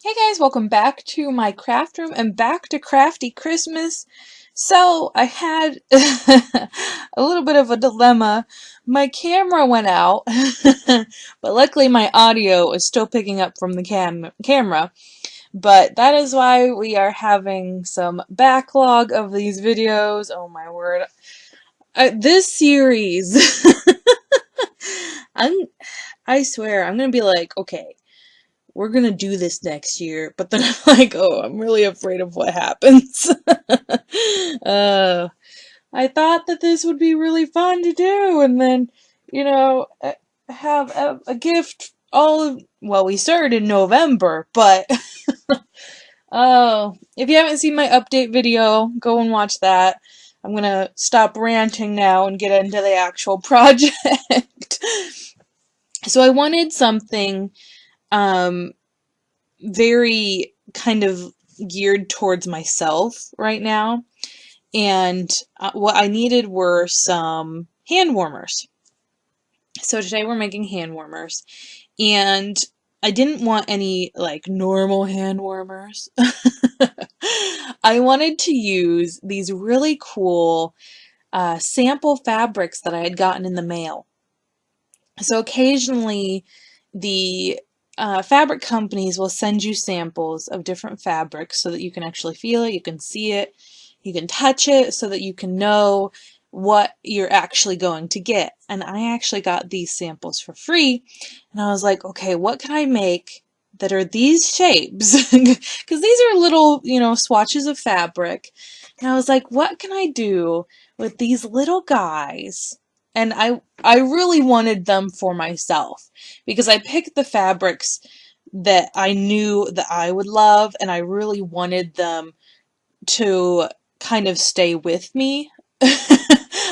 Hey guys, welcome back to my craft room and back to Crafty Christmas. So I had a little bit of a dilemma. My camera went out, but luckily my audio is still picking up from the camera. But that is why we are having some backlog of these videos. Oh my word. This series, I'm, I swear, I'm gonna be like, okay, we're gonna do this next year, but then I'm like, oh, I'm really afraid of what happens. uh, I thought that this would be really fun to do, and then, have a gift well, we started in November, but, oh, if you haven't seen my update video, go and watch that. I'm gonna stop ranting now and get into the actual project. So I wanted something, um, very kind of geared towards myself right now. And what I needed were some hand warmers. So today we're making hand warmers. And I didn't want any like normal hand warmers. I wanted to use these really cool sample fabrics that I had gotten in the mail. So occasionally the fabric companies will send you samples of different fabrics so that you can actually feel it, you can see it, you can touch it so that you can know what you're actually going to get. And I actually got these samples for free, and I was like, okay, what can I make that are these shapes? Because these are little, swatches of fabric. And I was like, what can I do with these little guys? And I really wanted them for myself because I picked the fabrics that I knew that I would love, and I really wanted them to kind of stay with me.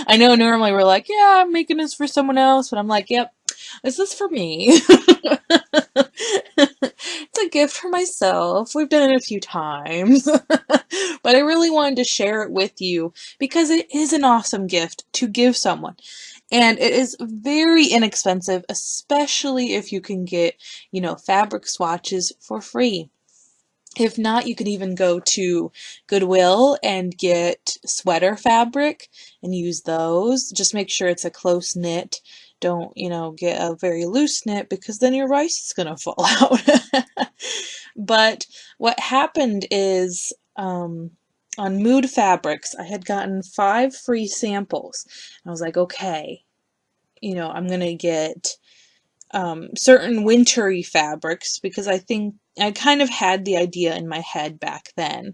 I know normally we're like, yeah, I'm making this for someone else, but I'm like, yep, this is for me. It's a gift for myself. We've done it a few times. But I really wanted to share it with you because it is an awesome gift to give someone. And it is very inexpensive, especially if you can get, fabric swatches for free. If not, you could even go to Goodwill and get sweater fabric and use those. Just make sure it's a close knit. Don't, get a very loose knit because then your rice is going to fall out. But what happened is, on Mood Fabrics, I had gotten 5 free samples. I was like, okay, I'm going to get certain wintry fabrics because I think I kind of had the idea in my head back then,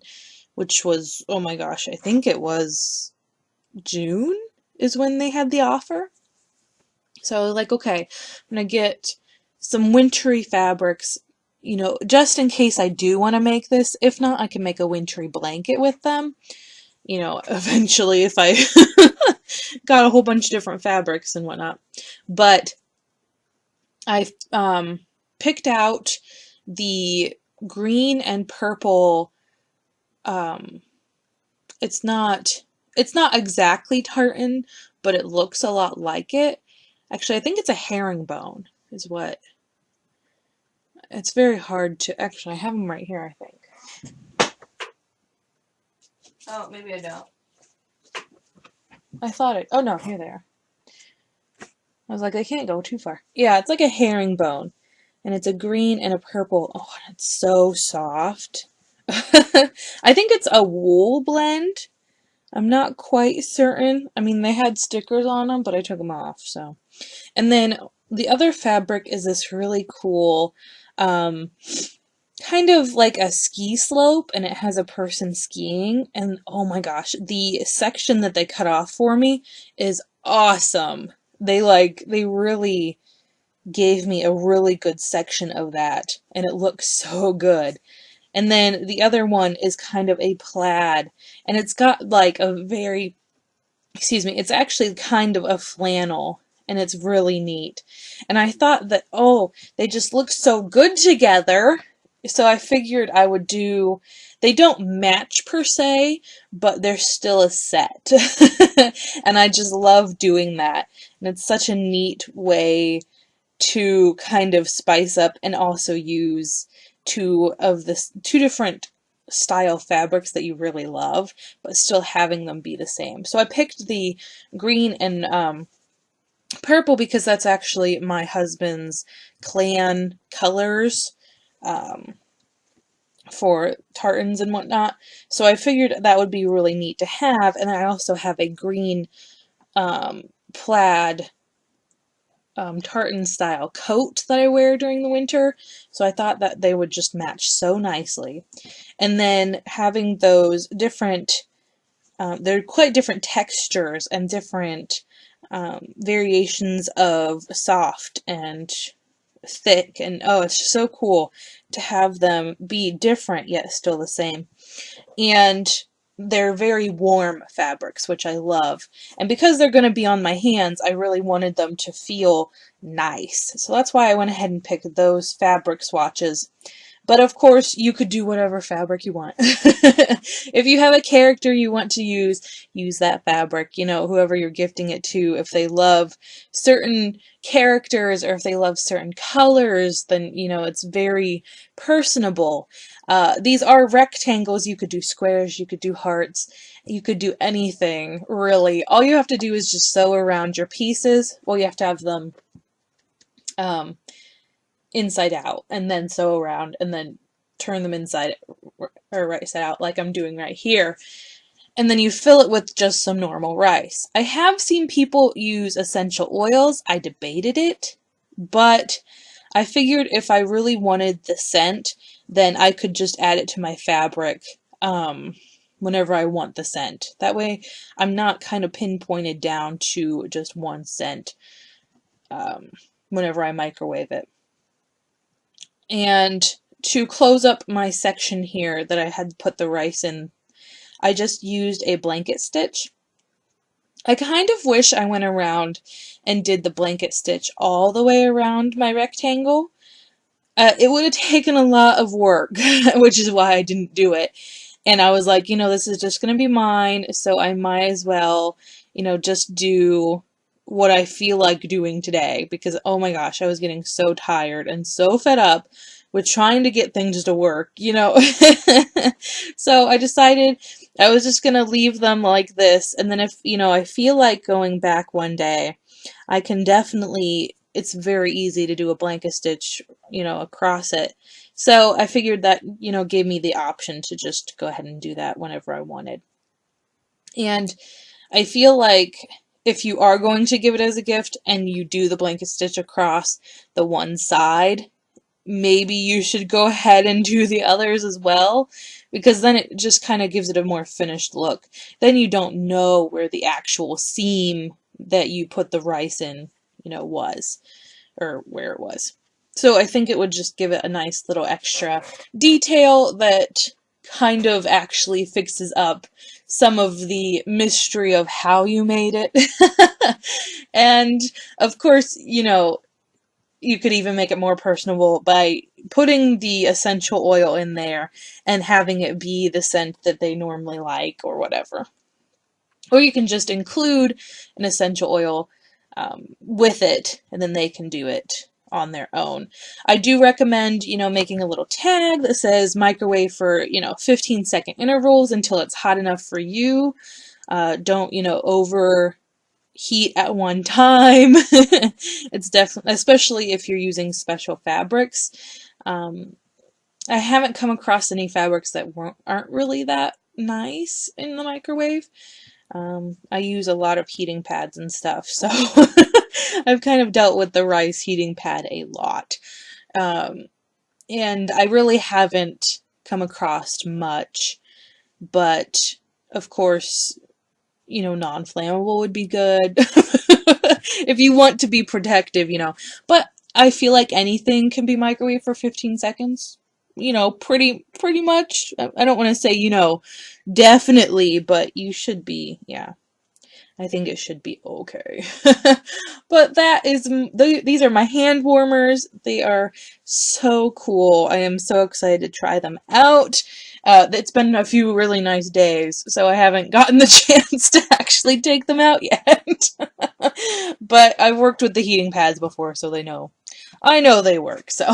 which was, oh my gosh, I think it was June is when they had the offer. So I was like, okay, I'm going to get some wintry fabrics, just in case I do want to make this. If not, I can make a wintry blanket with them. Eventually if I got a whole bunch of different fabrics and whatnot. But I picked out the green and purple. It's not exactly tartan, but it looks a lot like it. Actually, I think it's a herringbone is what. It's very hard to, actually, I have them right here, I think. Oh, maybe I don't. I thought it, oh no, here they are. I was like, I can't go too far. Yeah, it's like a herringbone. And it's a green and a purple. Oh, it's so soft. I think it's a wool blend. I'm not quite certain. I mean, they had stickers on them, but I took them off, so. And then the other fabric is this really cool, kind of like a ski slope, and it has a person skiing. And oh my gosh, the section that they cut off for me is awesome. They really gave me a really good section of that, and it looks so good. And then the other one is kind of a plaid, and it's got like a very, it's actually kind of a flannel, and it's really neat. And I thought that, oh, they just look so good together, so I figured I would do, they don't match per se, but they're still a set. And I just love doing that, and it's such a neat way to kind of spice up and also use two different style fabrics that you really love, but still having them be the same. So I picked the green and purple because that's actually my husband's clan colors for tartans and whatnot. So I figured that would be really neat to have. And I also have a green plaid tartan style coat that I wear during the winter. So I thought that they would just match so nicely. And then having those different, they're quite different textures and different variations of soft and thick, and oh, it's so cool to have them be different yet still the same. And they're very warm fabrics, which I love. And because they're going to be on my hands, I really wanted them to feel nice. So that's why I went ahead and picked those fabric swatches. But of course, you could do whatever fabric you want. If you have a character you want to use that fabric. You know, whoever you're gifting it to, if they love certain characters or if they love certain colors, then, you know, it's very personable. These are rectangles. You could do squares, you could do hearts, you could do anything, really. All you have to do is just sew around your pieces. Well, you have to have them inside out and then sew around and then turn them inside or right side out like I'm doing right here. And then you fill it with just some normal rice. I have seen people use essential oils. I debated it, but I figured if I really wanted the scent, then I could just add it to my fabric whenever I want the scent. That way I'm not kind of pinpointed down to just one scent whenever I microwave it. And to close up my section here that I had put the rice in, I just used a blanket stitch. I kind of wish I went around and did the blanket stitch all the way around my rectangle. It would have taken a lot of work, which is why I didn't do it. And I was like, you know, this is just going to be mine, so I might as well, you know, just do what I feel like doing today, because oh my gosh, I was getting so tired and so fed up with trying to get things to work, you know. So I decided I was just gonna leave them like this, and then if, you know, I feel like going back one day, I can definitely, it's very easy to do a blanket stitch, you know, across it. So I figured that, you know, gave me the option to just go ahead and do that whenever I wanted. And I feel like if you are going to give it as a gift and you do the blanket stitch across the one side, maybe you should go ahead and do the others as well, because then it just kind of gives it a more finished look. Then you don't know where the actual seam that you put the rice in, you know, was, or where it was. So I think it would just give it a nice little extra detail that kind of actually fixes up some of the mystery of how you made it. And of course, you know, you could even make it more personable by putting the essential oil in there and having it be the scent that they normally like or whatever. Or you can just include an essential oil with it, and then they can do it on their own. I do recommend, you know, making a little tag that says microwave for, you know, 15-second intervals until it's hot enough for you. Don't, you know, overheat at one time. It's definitely, especially if you're using special fabrics. I haven't come across any fabrics that aren't really that nice in the microwave. I use a lot of heating pads and stuff, so I've kind of dealt with the rice heating pad a lot. And I really haven't come across much, but of course, you know, non-flammable would be good if you want to be protective, you know. But I feel like anything can be microwaved for 15 seconds. You know, pretty much. I don't want to say, you know, definitely, but you should be, yeah. I think it should be okay. But that is, these are my hand warmers. They are so cool. I am so excited to try them out. It's been a few really nice days, so I haven't gotten the chance to actually take them out yet. But I've worked with the heating pads before, so I know they work. So,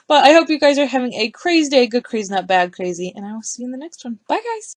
but I hope you guys are having a crazy day, good crazy, not bad crazy, and I will see you in the next one. Bye, guys.